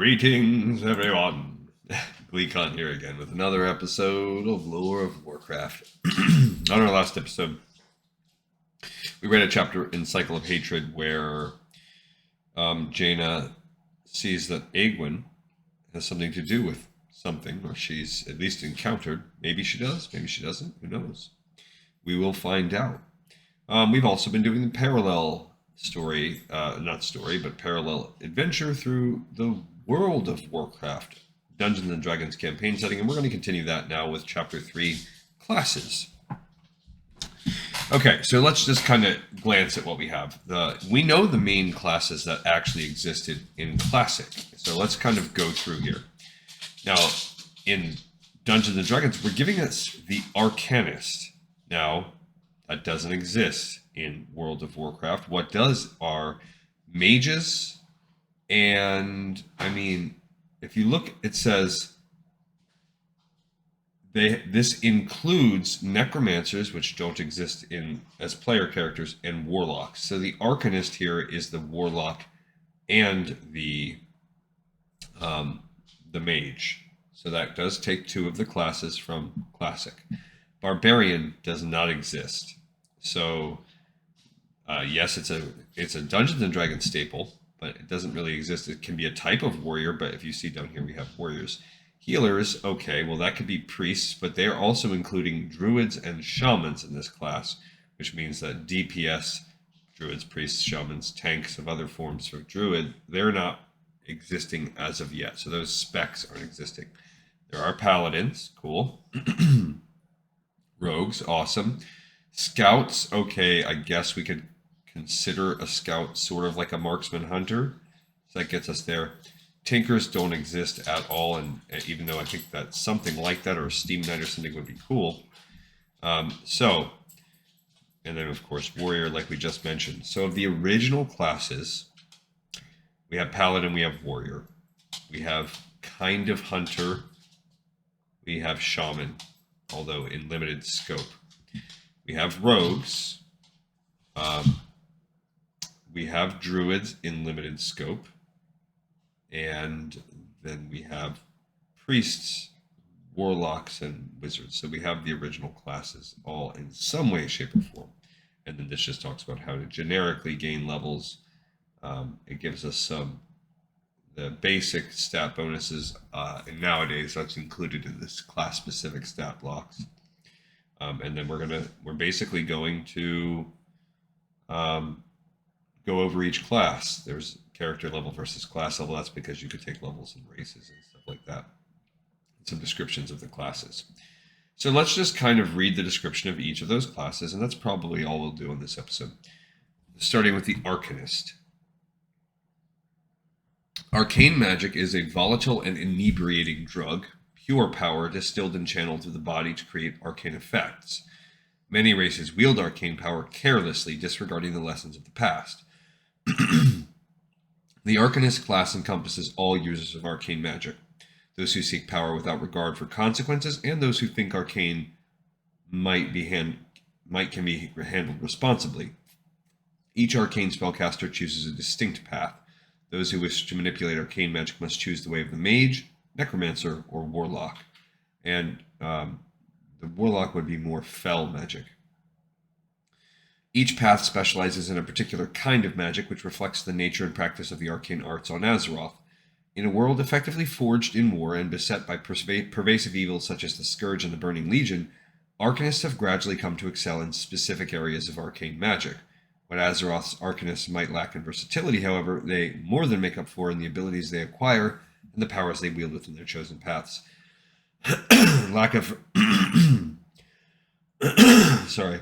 Greetings, everyone. GleeCon here again with another episode of Lore of Warcraft. On our last episode, we read a chapter in Cycle of Hatred where Jaina sees that Egwene has something to do with something, or she's at least encountered. Maybe she does, maybe she doesn't, who knows? We will find out. We've also been doing the parallel story, not story, but parallel adventure through the World of Warcraft Dungeons and Dragons campaign setting, and we're going to continue that now with Chapter 3, Classes. Okay, so let's just kind of glance at what we have. We know the main classes that actually existed in Classic, so let's kind of go through here. Now, in Dungeons and Dragons, we're giving us the Arcanist. Now, that doesn't exist in World of Warcraft. What does are mages, and I mean, if you look, it says this includes necromancers, which don't exist in as player characters, and warlocks. So the Arcanist here is the warlock and the mage. So that does take two of the classes from Classic. Barbarian does not exist. So yes, it's a Dungeons and Dragons staple, but it doesn't really exist. It can be a type of warrior, but if you see down here, we have warriors. Healers, okay, well that could be priests, but they are also including druids and shamans in this class, which means that DPS, druids, priests, shamans, tanks of other forms for druid, they're not existing as of yet. So those specs aren't existing. There are paladins, cool. Rogues, awesome. Scouts, okay, I guess we could consider a scout sort of like a marksman hunter. So that gets us there. Tinkers don't exist at all, and even though I think that something like that or a steam knight or something would be cool. And then of course warrior, like we just mentioned. So of the original classes, we have paladin, we have warrior, we have kind of hunter, we have shaman, although in limited scope. We have rogues, we have druids in limited scope, and then we have priests, warlocks, and wizards. So we have the original classes all in some way, shape, or form. And then this just talks about how to generically gain levels. It gives us the basic stat bonuses, and nowadays that's included in this class-specific stat blocks. And then we're basically going to go over each class. There's character level versus class level. That's because you could take levels and races and stuff like that. And some descriptions of the classes. So let's just kind of read the description of each of those classes, and that's probably all we'll do in this episode. Starting with the Arcanist. Arcane magic is a volatile and inebriating drug, pure power distilled and channeled through the body to create arcane effects. Many races wield arcane power carelessly, disregarding the lessons of the past. The Arcanist class encompasses all users of arcane magic, those who seek power without regard for consequences, and those who think arcane can be handled responsibly. Each arcane spellcaster chooses a distinct path. Those who wish to manipulate arcane magic must choose the way of the mage, necromancer, or warlock. And the warlock would be more fell magic. Each path specializes in a particular kind of magic, which reflects the nature and practice of the arcane arts on Azeroth. In a world effectively forged in war and beset by pervasive evils such as the Scourge and the Burning Legion, Arcanists have gradually come to excel in specific areas of arcane magic. What Azeroth's Arcanists might lack in versatility, however, they more than make up for in the abilities they acquire and the powers they wield within their chosen paths. Lack of... Sorry.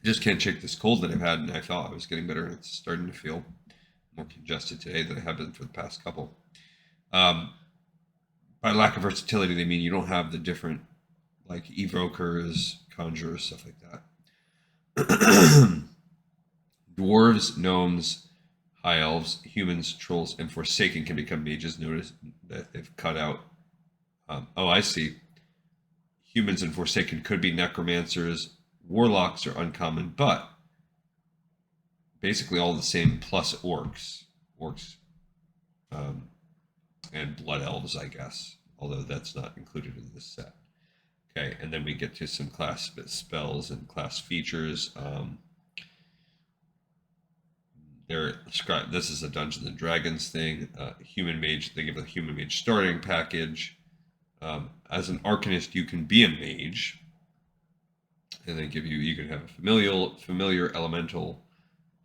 Just can't shake this cold that I've had, and I thought I was getting better, and it's starting to feel more congested today than I have been for the past couple. By lack of versatility, they mean you don't have the different, like, evokers, conjurers, stuff like that. Dwarves, gnomes, high elves, humans, trolls, and Forsaken can become mages. Notice that they've cut out... oh, I see. Humans and Forsaken could be necromancers. Warlocks are uncommon, but basically all the same plus orcs. Orcs and blood elves, I guess, although that's not included in this set. Okay, and then we get to some class spells and class features. This is a Dungeons and Dragons thing. Human mage. They give a human mage starting package. As an arcanist, you can be a mage, and they give you can have a familiar elemental,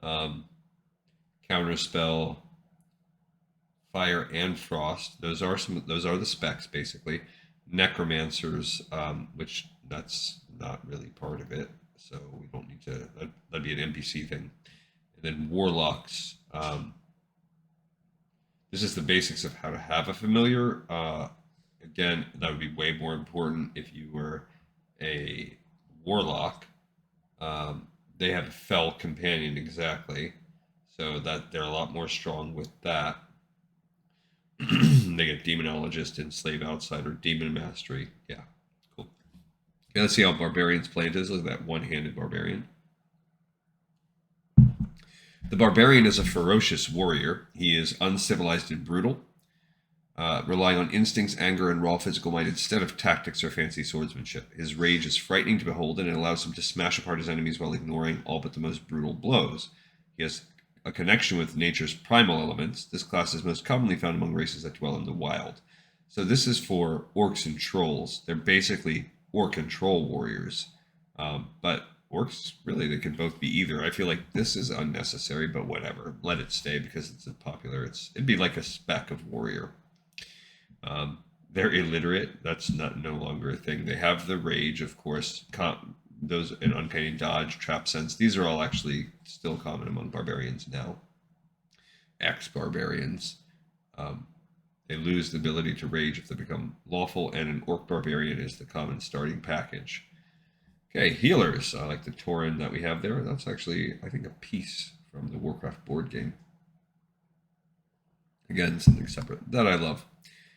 counter spell, fire and frost. Those are the specs basically. Necromancers, which that's not really part of it, so we don't need to. That'd be an NPC thing. And then warlocks. This is the basics of how to have a familiar. Again, that would be way more important if you were a warlock. They have a fell companion exactly, so that they're a lot more strong with that. They get demonologist and slave outsider, demon mastery. Yeah, cool. Okay, let's see how barbarians play this. Look at that one-handed barbarian. The barbarian is a ferocious warrior. He is uncivilized and brutal, relying on instincts, anger, and raw physical might instead of tactics or fancy swordsmanship. His rage is frightening to behold, and it allows him to smash apart his enemies while ignoring all but the most brutal blows. He has a connection with nature's primal elements. This class is most commonly found among races that dwell in the wild. So this is for orcs and trolls. They're basically orc and troll warriors. But orcs, really, they can both be either. I feel like this is unnecessary, but whatever. Let it stay because it's popular. It'd be like a spec of warrior. They're illiterate. That's no longer a thing. They have the rage, of course. Those in uncanny dodge, trap sense. These are all actually still common among barbarians now. Ex-barbarians. They lose the ability to rage if they become lawful, and an orc barbarian is the common starting package. Okay, healers. I like the Tauren that we have there. That's actually, I think, a piece from the Warcraft board game. Again, something separate that I love.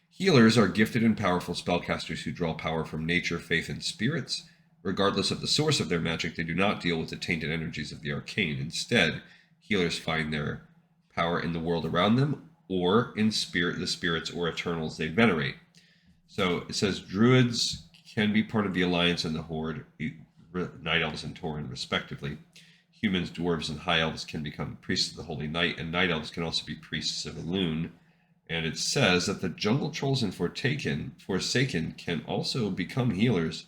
Healers are gifted and powerful spellcasters who draw power from nature, faith, and spirits. Regardless of the source of their magic, they do not deal with the tainted energies of the arcane. Instead, healers find their power in the world around them or in the spirits or eternals they venerate. So it says druids can be part of the Alliance and the Horde, Night Elves and Tauren, respectively. Humans, dwarves, and high elves can become priests of the Holy Night, and night elves can also be priests of Elune. And it says that the jungle trolls and Forsaken can also become healers.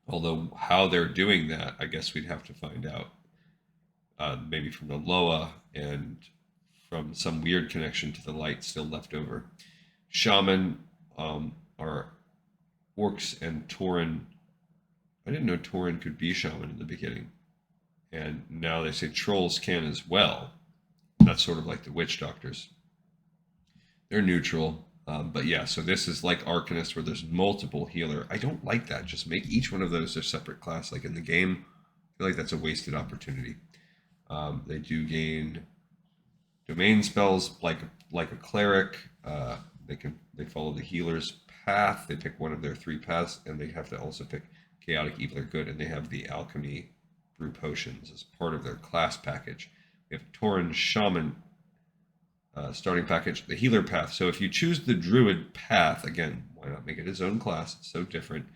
Although how they're doing that, I guess we'd have to find out. Maybe from the Loa and from some weird connection to the light still left over. Shaman are orcs and Tauren. I didn't know Tauren could be shaman in the beginning. And now they say trolls can as well. That's sort of like the witch doctors. They're neutral. But yeah, so this is like Arcanist where there's multiple healer. I don't like that. Just make each one of those their separate class. Like in the game, I feel like that's a wasted opportunity. They do gain domain spells like a cleric. They follow the healer's path. They pick one of their 3 paths, and they have to also pick chaotic, evil, or good. And they have the alchemy brew potions as part of their class package. We have Tauren Shaman starting package, the healer path. So if you choose the druid path, again, why not make it its own class? It's so different.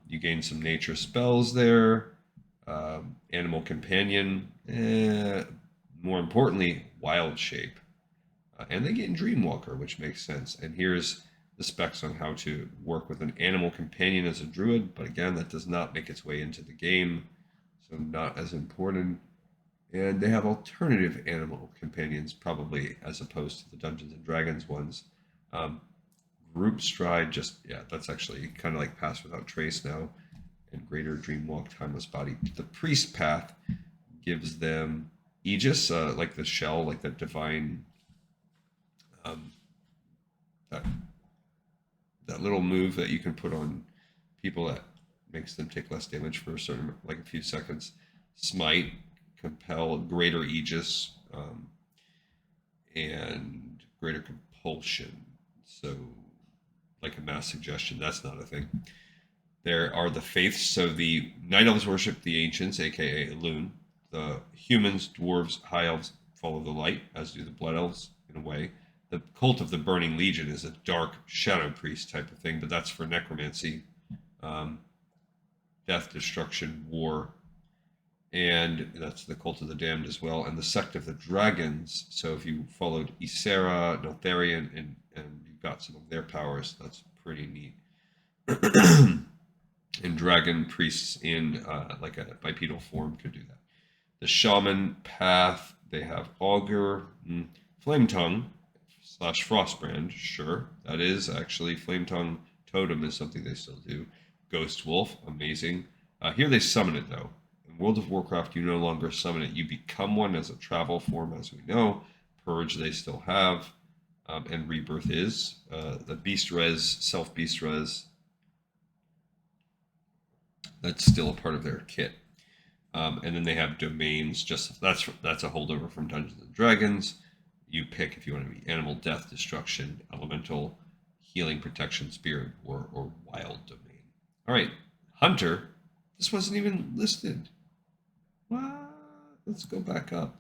You gain some nature spells there, animal companion, more importantly, wild shape. And they gain Dreamwalker, which makes sense. And here's the specs on how to work with an animal companion as a druid, but again, that does not make its way into the game, so not as important. And they have alternative animal companions, probably, as opposed to the Dungeons and Dragons ones. Group Stride, that's actually kind of like Pass Without Trace now. And Greater Dreamwalk, Timeless Body. The Priest Path gives them Aegis, like the shell, like that divine, that little move that you can put on people that makes them take less damage for a few seconds. Smite, Compel, Greater Aegis, and Greater Compulsion. So, like a mass suggestion, that's not a thing. There are the faiths. So the Night Elves worship the Ancients, aka Elune. The humans, dwarves, high elves follow the light, as do the Blood Elves in a way. The cult of the Burning Legion is a dark shadow priest type of thing, but that's for necromancy, death, destruction, war, and that's the cult of the damned as well. And the sect of the dragons. So if you followed Ysera, Neltharion, and you got some of their powers, that's pretty neat. And dragon priests in like a bipedal form could do that. The shaman path, they have augur, flame tongue / frostbrand. Sure, that is actually flame tongue totem is something they still do. Ghost wolf, amazing. Here they summon it though. In World of Warcraft, you no longer summon it; you become one as a travel form, as we know. Purge they still have, and rebirth is the beast res, self beast res. That's still a part of their kit. And then they have domains. Just that's a holdover from Dungeons and Dragons. You pick if you want to be animal, death, destruction, elemental, healing, protection, spirit, or wild domain. All right, hunter. This wasn't even listed. What? Let's go back up.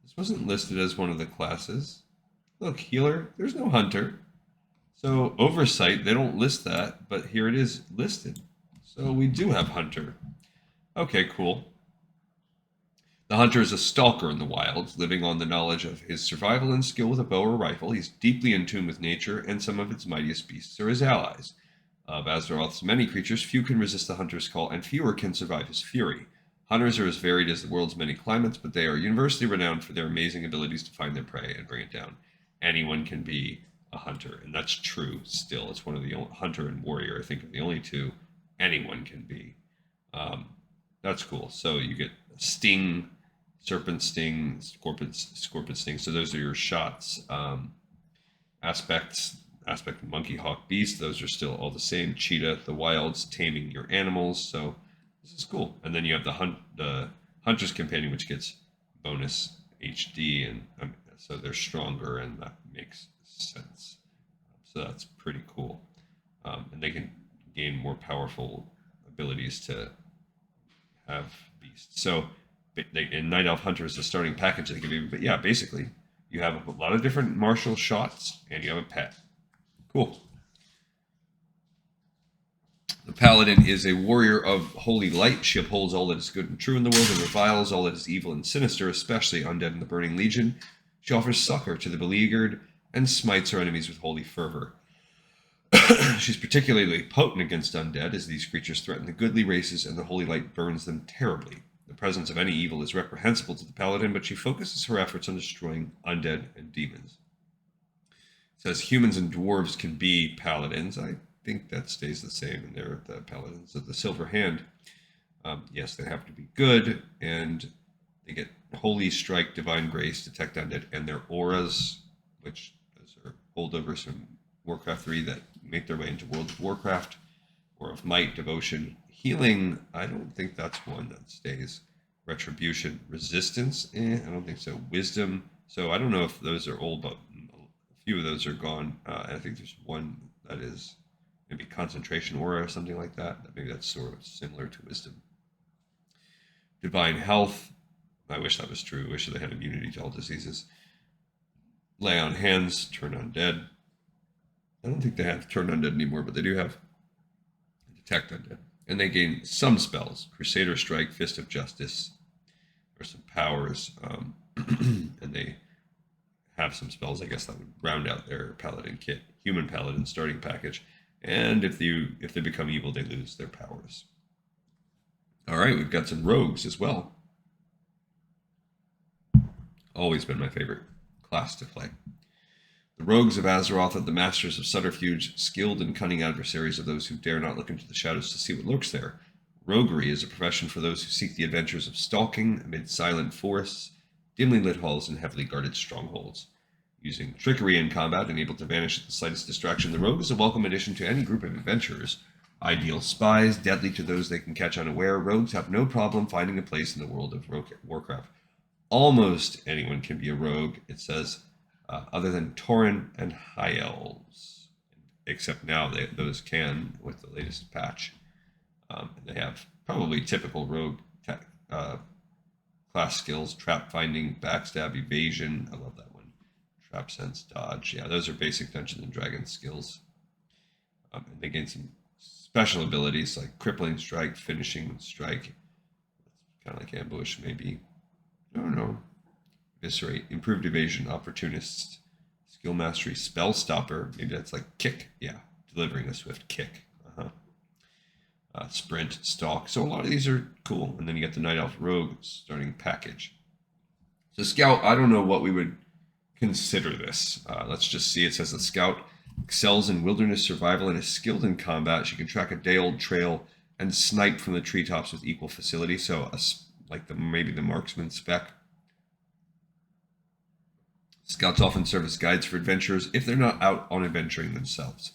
This wasn't listed as one of the classes. Look, healer. There's no hunter. So oversight, they don't list that, but here it is listed. So we do have hunter. Okay, cool. The hunter is a stalker in the wilds, living on the knowledge of his survival and skill with a bow or rifle. He's deeply in tune with nature, and some of its mightiest beasts are his allies. Of Azeroth's many creatures, few can resist the hunter's call, and fewer can survive his fury. Hunters are as varied as the world's many climates, but they are universally renowned for their amazing abilities to find their prey and bring it down. Anyone can be a hunter, and that's true still. It's one of the only, hunter and warrior, I think, are the only two anyone can be. That's cool. So you get sting, serpent sting, scorpion sting. So those are your shots. Aspect, monkey, hawk, beast. Those are still all the same. Cheetah, the wilds, taming your animals. So this is cool. And then you have the hunter's companion, which gets bonus HD, and so they're stronger, and that makes sense. So that's pretty cool. And they can gain more powerful abilities to have beasts. So in Night Elf Hunter is the starting package they give you. But yeah, basically, you have a lot of different martial shots, and you have a pet. Cool. The Paladin is a warrior of holy light. She upholds all that is good and true in the world and reviles all that is evil and sinister, especially undead in the Burning Legion. She offers succor to the beleaguered and smites her enemies with holy fervor. She's particularly potent against undead, as these creatures threaten the goodly races and the holy light burns them terribly. The presence of any evil is reprehensible to the Paladin, but she focuses her efforts on destroying undead and demons. It says humans and dwarves can be paladins. I think that stays the same, and they're the paladins of the Silver Hand. Yes, they have to be good, and they get Holy Strike, Divine Grace, Detect Undead, and their auras, which those are holdovers from Warcraft 3 that make their way into World of Warcraft. Aura of Might, Devotion, Healing. I don't think that's one that stays. Retribution, Resistance. I don't think so. Wisdom. So I don't know if those are old, but a few of those are gone. I think there's one that is maybe Concentration Aura or something like that. Maybe that's sort of similar to Wisdom. Divine Health. I wish that was true. I wish they had immunity to all diseases. Lay on Hands, Turn Undead. I don't think they have Turn Undead anymore, but they do have Detect Undead. And they gain some spells. Crusader Strike, Fist of Justice. Or some powers. And they have some spells, I guess, that would round out their Paladin kit. Human Paladin starting package. And if they become evil, they lose their powers. All right, we've got some rogues as well. Always been my favorite class to play. The rogues of Azeroth are the masters of subterfuge, skilled and cunning adversaries of those who dare not look into the shadows to see what lurks there. Roguery is a profession for those who seek the adventures of stalking amid silent forests, dimly lit halls, and heavily guarded strongholds. Using trickery in combat and able to vanish at the slightest distraction, the rogue is a welcome addition to any group of adventurers. Ideal spies, deadly to those they can catch unaware, rogues have no problem finding a place in the world of Warcraft. Almost anyone can be a rogue, it says, other than Tauren and High Elves. Except now those can with the latest patch. They have probably typical rogue class skills: trap finding, backstab, evasion. I love that one. Trap sense, dodge. Yeah, those are basic Dungeons and Dragons skills. And they gain some special abilities like crippling strike, finishing strike. Kind of like ambush, maybe. I don't know. Eviscerate, improved evasion, opportunist, skill mastery, spell stopper. Maybe that's like kick. Yeah, delivering a swift kick. Sprint, stalk. So a lot of these are cool. And then you get the Night Elf Rogue starting package. So Scout, I don't know what we would consider this. Let's just see. It says the Scout excels in wilderness survival and is skilled in combat. She can track a day-old trail and snipe from the treetops with equal facility. So like maybe the marksman spec. Scouts often serve as guides for adventurers if they're not out on adventuring themselves.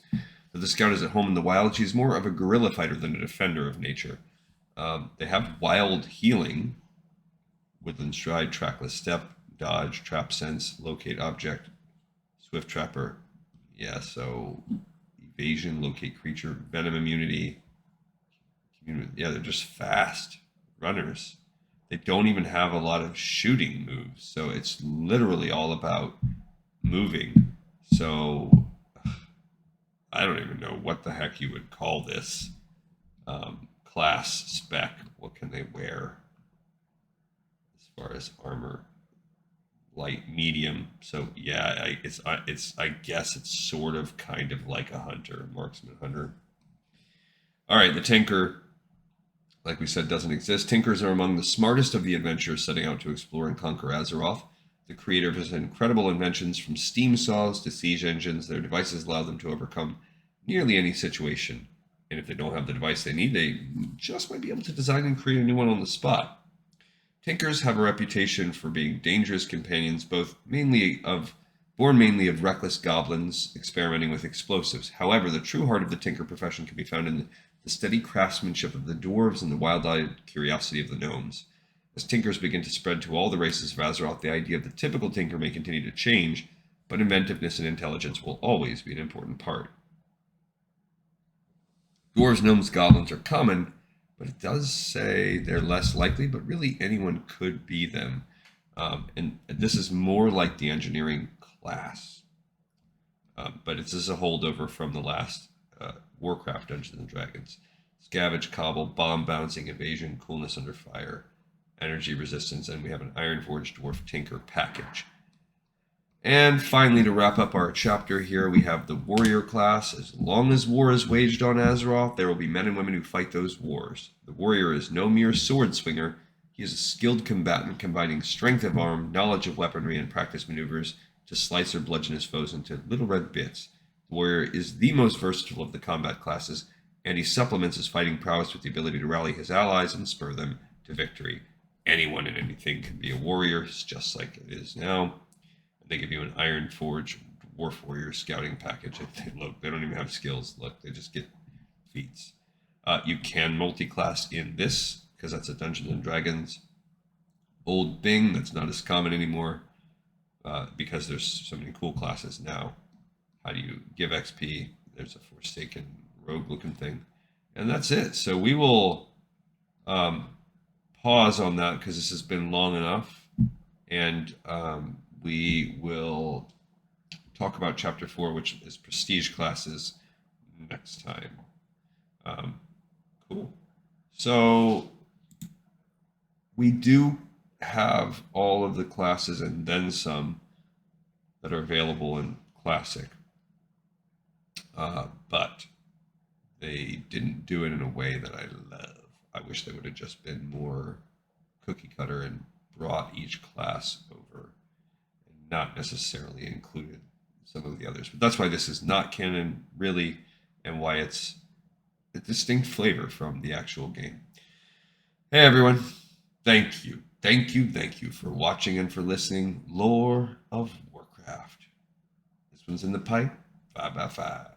But the Scout is at home in the wild. She's more of a guerrilla fighter than a defender of nature. They have wild healing, woodland stride, trackless step, dodge, trap sense, locate object, swift trapper. Yeah, so evasion, locate creature, venom immunity. Yeah, they're just fast runners. They don't even have a lot of shooting moves, so it's literally all about moving. So I don't even know what the heck you would call this class spec. What can they wear as far as armor? Light, medium. So yeah, I guess it's sort of kind of like a hunter, marksman hunter. All right, the Tinker, like we said, doesn't exist. Tinkers are among the smartest of the adventurers setting out to explore and conquer Azeroth. The creator has incredible inventions from steam saws to siege engines. Their devices allow them to overcome nearly any situation. And if they don't have the device they need, they just might be able to design and create a new one on the spot. Tinkers have a reputation for being dangerous companions, born mainly of reckless goblins experimenting with explosives. However, the true heart of the tinker profession can be found in the steady craftsmanship of the dwarves and the wild-eyed curiosity of the gnomes. As tinkers begin to spread to all the races of Azeroth, the idea of the typical tinker may continue to change, but inventiveness and intelligence will always be an important part. Dwarves, gnomes, goblins are common, but it does say they're less likely, but really anyone could be them. And this is more like the engineering class, but it's just a holdover from the last Warcraft Dungeons and Dragons. Scavenge, cobble, bomb bouncing, evasion, coolness under fire, energy resistance, and we have an Ironforged Dwarf Tinker package. And finally, to wrap up our chapter here, we have the warrior class. As long as war is waged on Azeroth, there will be men and women who fight those wars. The warrior is no mere sword swinger. He is a skilled combatant combining strength of arm, knowledge of weaponry, and practice maneuvers to slice or bludgeon his foes into little red bits. The warrior is the most versatile of the combat classes, and he supplements his fighting prowess with the ability to rally his allies and spur them to victory. Anyone and anything can be a warrior, just like it is now. They give you an Ironforged Dwarf Warrior scouting package. They don't even have skills. Look, they just get feats. You can multi-class in this, because that's a Dungeons and Dragons old thing that's not as common anymore, because there's so many cool classes now. How do you give XP? There's a Forsaken rogue-looking thing. And that's it. So we will pause on that, because this has been long enough. And we will talk about Chapter 4, which is Prestige classes, next time. Cool. So we do have all of the classes and then some that are available in Classic. But they didn't do it in a way that I love. I wish they would have just been more cookie cutter and brought each class over, not necessarily included some of the others. But that's why this is not canon, really, and why it's a distinct flavor from the actual game. Hey, everyone. Thank you. Thank you for watching and for listening. Lore of Warcraft. This one's in the pipe. 5x5.